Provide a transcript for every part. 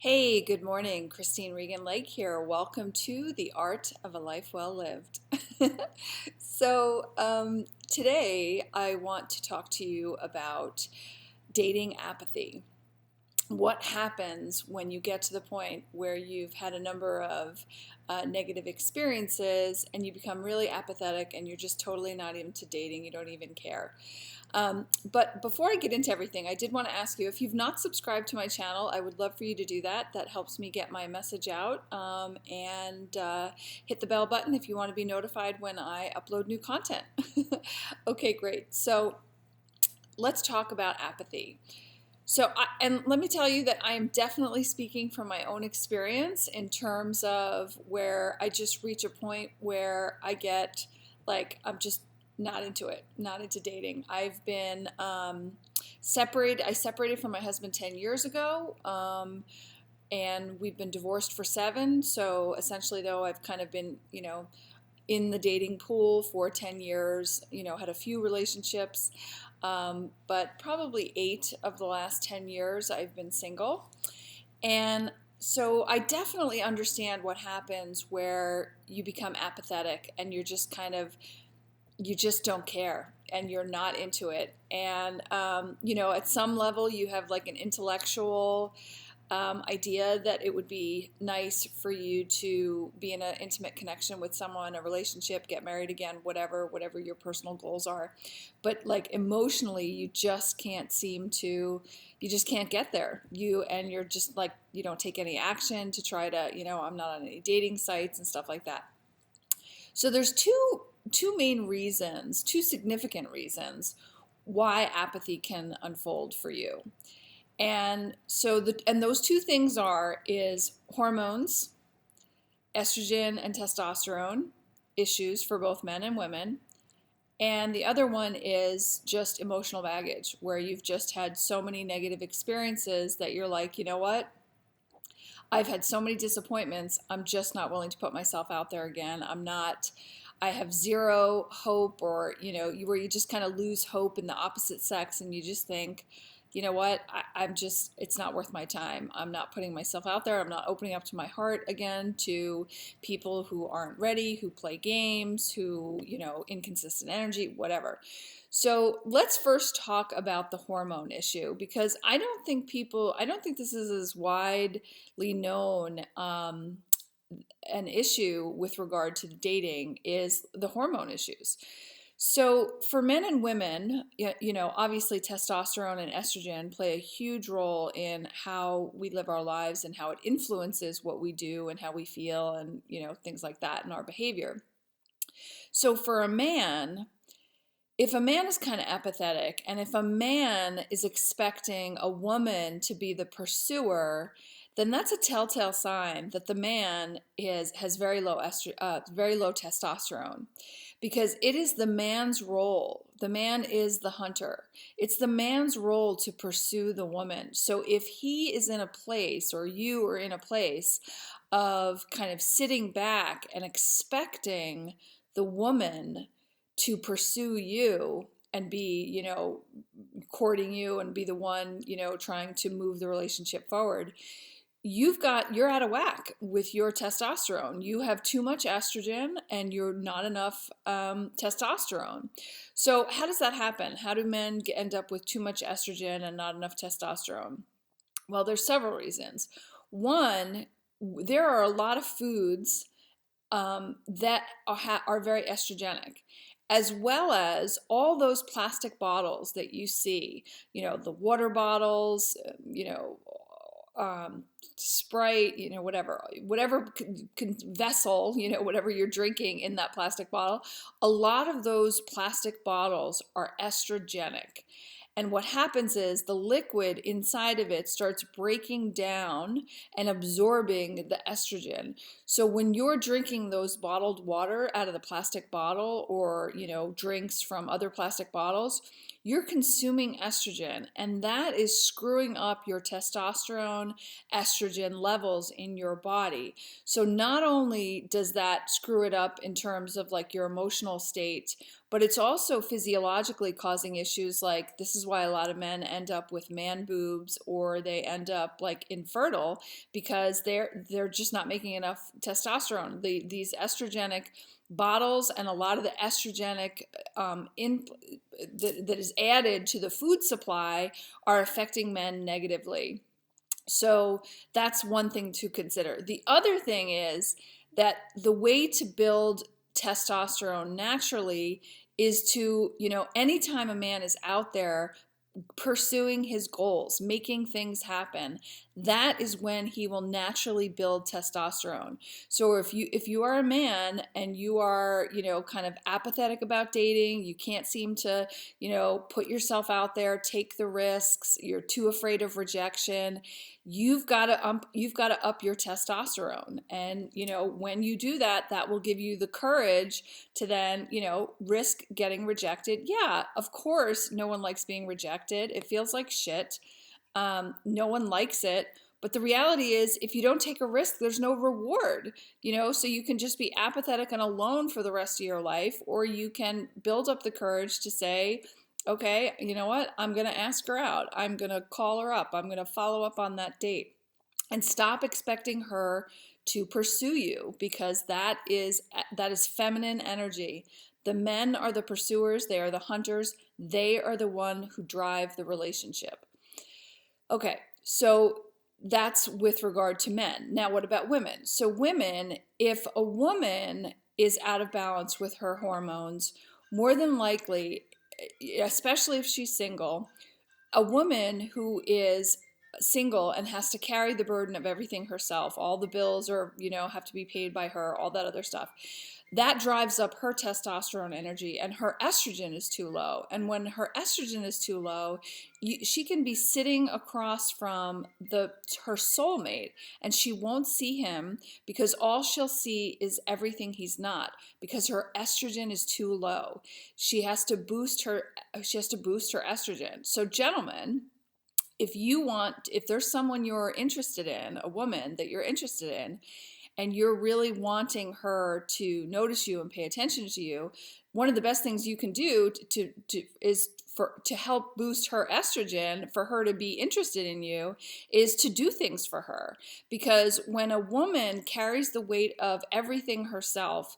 Hey, good morning. Christine Regan Lake here. Welcome to The Art of a Life Well Lived. Today I want to talk to you about dating apathy. What happens when you get to the point where you've had a number of negative experiences and you become really apathetic and you're just totally not into dating, you don't even care. But before I get into everything, I did want to ask you, if you've not subscribed to my channel, I would love for you to do that. That helps me get my message out, and hit the bell button if you want to be notified when I upload new content. Okay, great. So let's talk about apathy. And let me tell you that I am definitely speaking from my own experience in terms of where I just reach a point where I get like, I'm just not into it, not into dating. I've been separated. I separated from my husband 10 years ago, and we've been divorced for 7. So essentially, though, I've kind of been, in the dating pool for 10 years, had a few relationships, but probably 8 of the last 10 years I've been single. And so I definitely understand what happens where you become apathetic and you're just you just don't care and you're not into it. And, at some level you have like an intellectual idea that it would be nice for you to be in an intimate connection with someone, a relationship, get married again, whatever your personal goals are. But like emotionally, you just can't you just can't get there. You're just like, you don't take any action to try to, I'm not on any dating sites and stuff like that. So there's two main reasons, two significant reasons why apathy can unfold for you. And those two things is hormones, estrogen and testosterone issues for both men and women. And the other one is just emotional baggage, where you've just had so many negative experiences that you're like, you know what? I've had so many disappointments. I'm just not willing to put myself out there again. I have zero hope, or, where you just kind of lose hope in the opposite sex and you just think, you know what, it's not worth my time. I'm not putting myself out there. I'm not opening up to my heart again to people who aren't ready, who play games, who, inconsistent energy, whatever. So let's first talk about the hormone issue, because I don't think this is as widely known. An issue with regard to dating is the hormone issues. So for men and women, obviously testosterone and estrogen play a huge role in how we live our lives and how it influences what we do and how we feel and, things like that in our behavior. So for a man, if a man is kind of apathetic, and if a man is expecting a woman to be the pursuer, then that's a telltale sign that the man has very low testosterone, because it is the man's role. The man is the hunter. It's the man's role to pursue the woman. So if he is in a place, or you are in a place of kind of sitting back and expecting the woman to pursue you and be, courting you and be the one, trying to move the relationship forward, you're out of whack with your testosterone. You have too much estrogen and you're not enough testosterone. So how does that happen? How do men end up with too much estrogen and not enough testosterone? Well, there's several reasons. One, there are a lot of foods that are very estrogenic, as well as all those plastic bottles that you see, the water bottles, Sprite, whatever vessel, whatever you're drinking in that plastic bottle. A lot of those plastic bottles are estrogenic. And what happens is the liquid inside of it starts breaking down and absorbing the estrogen. So when you're drinking those bottled water out of the plastic bottle, or, drinks from other plastic bottles, you're consuming estrogen, and that is screwing up your testosterone, estrogen levels in your body. So not only does that screw it up in terms of like your emotional state, but it's also physiologically causing issues. Like, this is why a lot of men end up with man boobs, or they end up like infertile, because they're just not making enough testosterone. These estrogenic bottles and a lot of the estrogenic that is added to the food supply are affecting men negatively. So that's one thing to consider. The other thing is that the way to build testosterone naturally is to, anytime a man is out there pursuing his goals, making things happen, that is when he will naturally build testosterone. So if you are a man and you are, kind of apathetic about dating, you can't seem to, put yourself out there, take the risks, you're too afraid of rejection, you've got to up your testosterone. And when you do that, that will give you the courage to then risk getting rejected. Yeah, of course, no one likes being rejected. It feels like shit. No one likes it. But the reality is, if you don't take a risk, there's no reward. So you can just be apathetic and alone for the rest of your life, or you can build up the courage to say, okay, you know what? I'm going to ask her out. I'm going to call her up. I'm going to follow up on that date. And stop expecting her to pursue you, because that is feminine energy. The men are the pursuers. They are the hunters. They are the one who drive the relationship. Okay, so that's with regard to men. Now, what about women? So women, if a woman is out of balance with her hormones, more than likely, especially if she's single, a woman who is single and has to carry the burden of everything herself, all the bills are, have to be paid by her, all that other stuff, that drives up her testosterone energy, and her estrogen is too low. And when her estrogen is too low, she can be sitting across from her soulmate, and she won't see him, because all she'll see is everything he's not, because her estrogen is too low. She has to boost her estrogen. So gentlemen, if there's someone you're interested in, a woman that you're interested in, and you're really wanting her to notice you and pay attention to you, one of the best things you can do to help boost her estrogen, for her to be interested in you, is to do things for her. Because when a woman carries the weight of everything herself,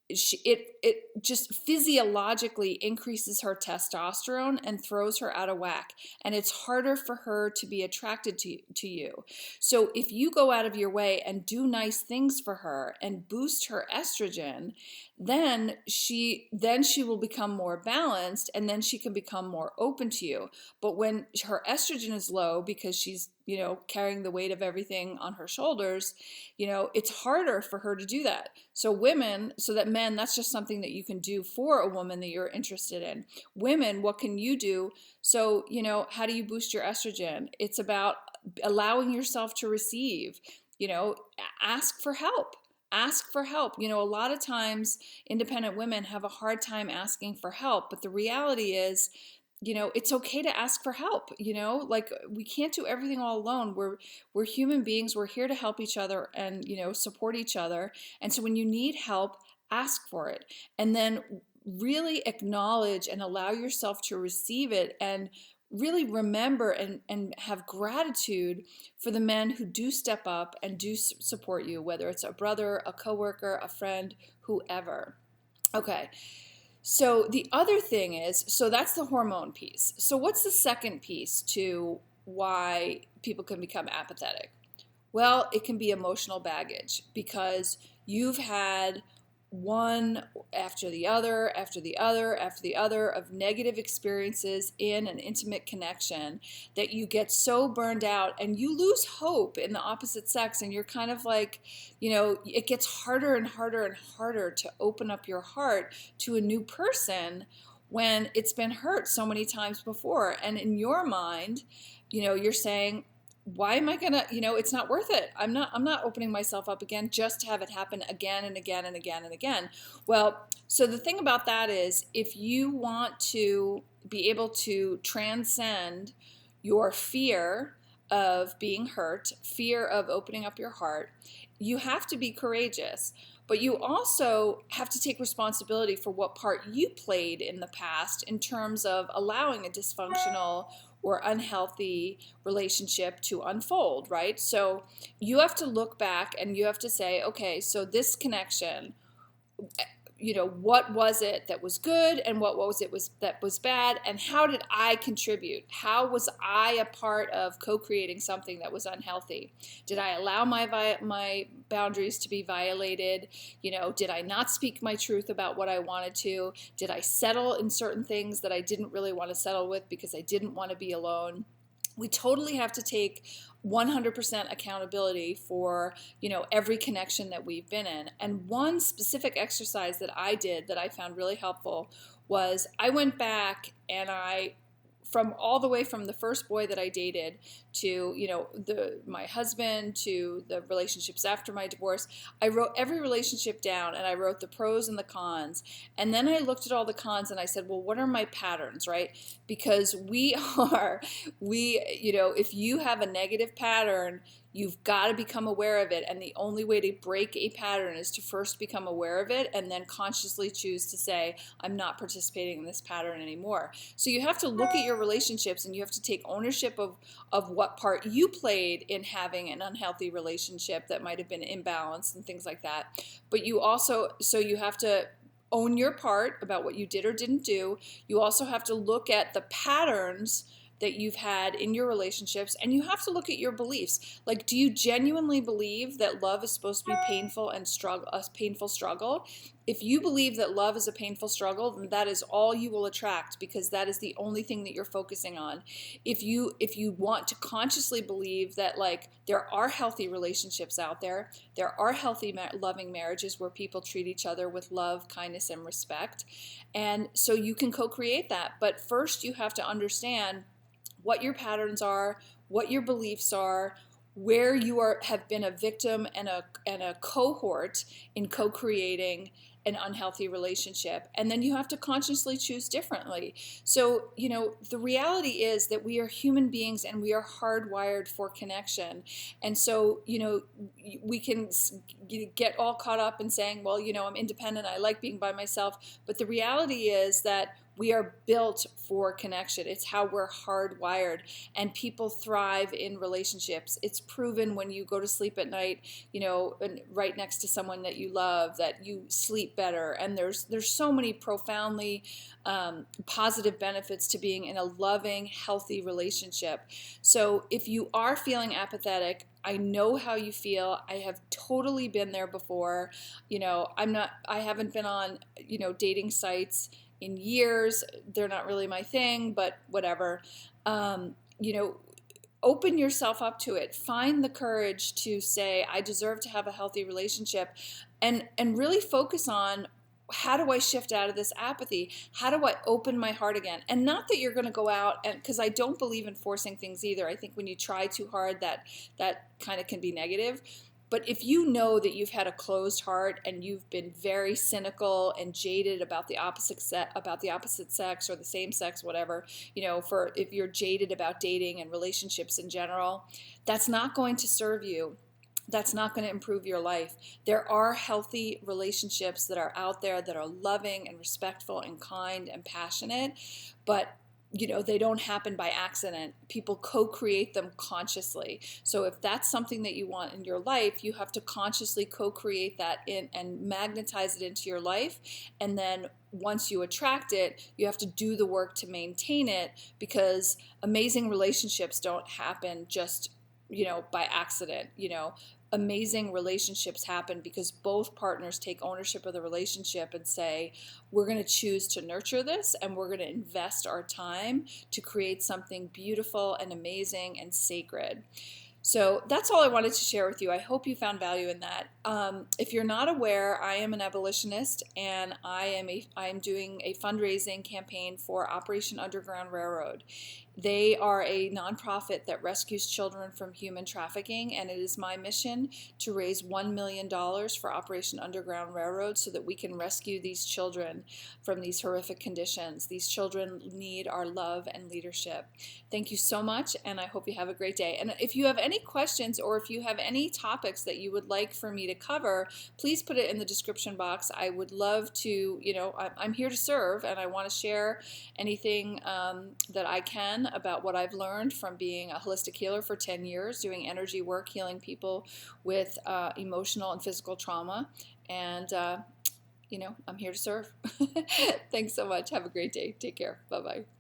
it just physiologically increases her testosterone and throws her out of whack, and it's harder for her to be attracted to you. So if you go out of your way and do nice things for her and boost her estrogen, then she will become more balanced, and then she can become more open to you. But when her estrogen is low, because she's carrying the weight of everything on her shoulders, it's harder for her to do that. So men, that's just something that you can do for a woman that you're interested in. Women, what can you do? So, how do you boost your estrogen? It's about allowing yourself to receive, ask for help. Ask for help. A lot of times independent women have a hard time asking for help, but the reality is, it's okay to ask for help. Like, we can't do everything all alone. We're human beings. We're here to help each other and, support each other. And so when you need help, ask for it, and then really acknowledge and allow yourself to receive it, and really remember and have gratitude for the men who do step up and do support you, whether it's a brother, a coworker, a friend, whoever. Okay. So the other thing is, so that's the hormone piece. So what's the second piece to why people can become apathetic? Well, it can be emotional baggage, because you've had one after the other, after the other, after the other of negative experiences in an intimate connection, that you get so burned out and you lose hope in the opposite sex. And you're kind of like, it gets harder and harder and harder to open up your heart to a new person when it's been hurt so many times before. And in your mind, you're saying, why am I gonna, it's not worth it. I'm not opening myself up again just to have it happen again and again and again and again. Well, so the thing about that is, if you want to be able to transcend your fear of being hurt, fear of opening up your heart, you have to be courageous. But you also have to take responsibility for what part you played in the past in terms of allowing a dysfunctional or unhealthy relationship to unfold, right? So you have to look back and you have to say, okay, so this connection, what was it that was good and what was it that was bad, and how did I contribute? How was I a part of co-creating something that was unhealthy? Did I allow my boundaries to be violated? Did I not speak my truth about what I wanted to? Did I settle in certain things that I didn't really want to settle with because I didn't want to be alone? We totally have to take 100% accountability for, every connection that we've been in. And one specific exercise that I did that I found really helpful was I went back and from all the way from the first boy that I dated to, my husband, to the relationships after my divorce, I wrote every relationship down and I wrote the pros and the cons. And then I looked at all the cons and I said, well, what are my patterns, right? Because if you have a negative pattern, you've got to become aware of it. And the only way to break a pattern is to first become aware of it and then consciously choose to say, I'm not participating in this pattern anymore. So you have to look at your relationships and you have to take ownership of what part you played in having an unhealthy relationship that might have been imbalanced and things like that. But you have to own your part about what you did or didn't do. You also have to look at the patterns that you've had in your relationships, and you have to look at your beliefs. Like, do you genuinely believe that love is supposed to be painful and a painful struggle? If you believe that love is a painful struggle, then that is all you will attract, because that is the only thing that you're focusing on. If you want to consciously believe that, like, there are healthy relationships out there, there are healthy loving marriages where people treat each other with love, kindness, and respect, and so you can co-create that. But first you have to understand what your patterns are, what your beliefs are, where you have been a victim and a cohort in co-creating an unhealthy relationship. And then you have to consciously choose differently. So, the reality is that we are human beings and we are hardwired for connection. And so, we can get all caught up in saying, well, I'm independent, I like being by myself. But the reality is that we are built for connection. It's how we're hardwired, and people thrive in relationships. It's proven when you go to sleep at night, and right next to someone that you love, that you sleep better. And there's so many profoundly positive benefits to being in a loving, healthy relationship. So if you are feeling apathetic, I know how you feel. I have totally been there before. I haven't been on, dating sites in years. They're not really my thing, but whatever. Open yourself up to it. Find the courage to say, I deserve to have a healthy relationship, and really focus on, how do I shift out of this apathy? How do I open my heart again? And not that you're going to go out, and because I don't believe in forcing things either. I think when you try too hard, that kind of can be negative. But if you know that you've had a closed heart and you've been very cynical and jaded about the opposite sex or the same sex, whatever, if you're jaded about dating and relationships in general, that's not going to serve you. That's not going to improve your life. There are healthy relationships that are out there that are loving and respectful and kind and passionate, but they don't happen by accident. People co-create them consciously. So if that's something that you want in your life, you have to consciously co-create that and magnetize it into your life. And then once you attract it, you have to do the work to maintain it, because amazing relationships don't happen just, by accident. Amazing relationships happen because both partners take ownership of the relationship and say, we're going to choose to nurture this, and we're going to invest our time to create something beautiful and amazing and sacred. So that's all I wanted to share with you. I hope you found value in that. If you're not aware, I am an abolitionist, and I am doing a fundraising campaign for Operation Underground Railroad. They are a nonprofit that rescues children from human trafficking, and it is my mission to raise $1 million for Operation Underground Railroad so that we can rescue these children from these horrific conditions. These children need our love and leadership. Thank you so much, and I hope you have a great day. And if you have any questions or if you have any topics that you would like for me to cover, please put it in the description box. I would love to, I'm here to serve, and I want to share anything that I can about what I've learned from being a holistic healer for 10 years, doing energy work, healing people with emotional and physical trauma. And, I'm here to serve. Thanks so much. Have a great day. Take care. Bye-bye.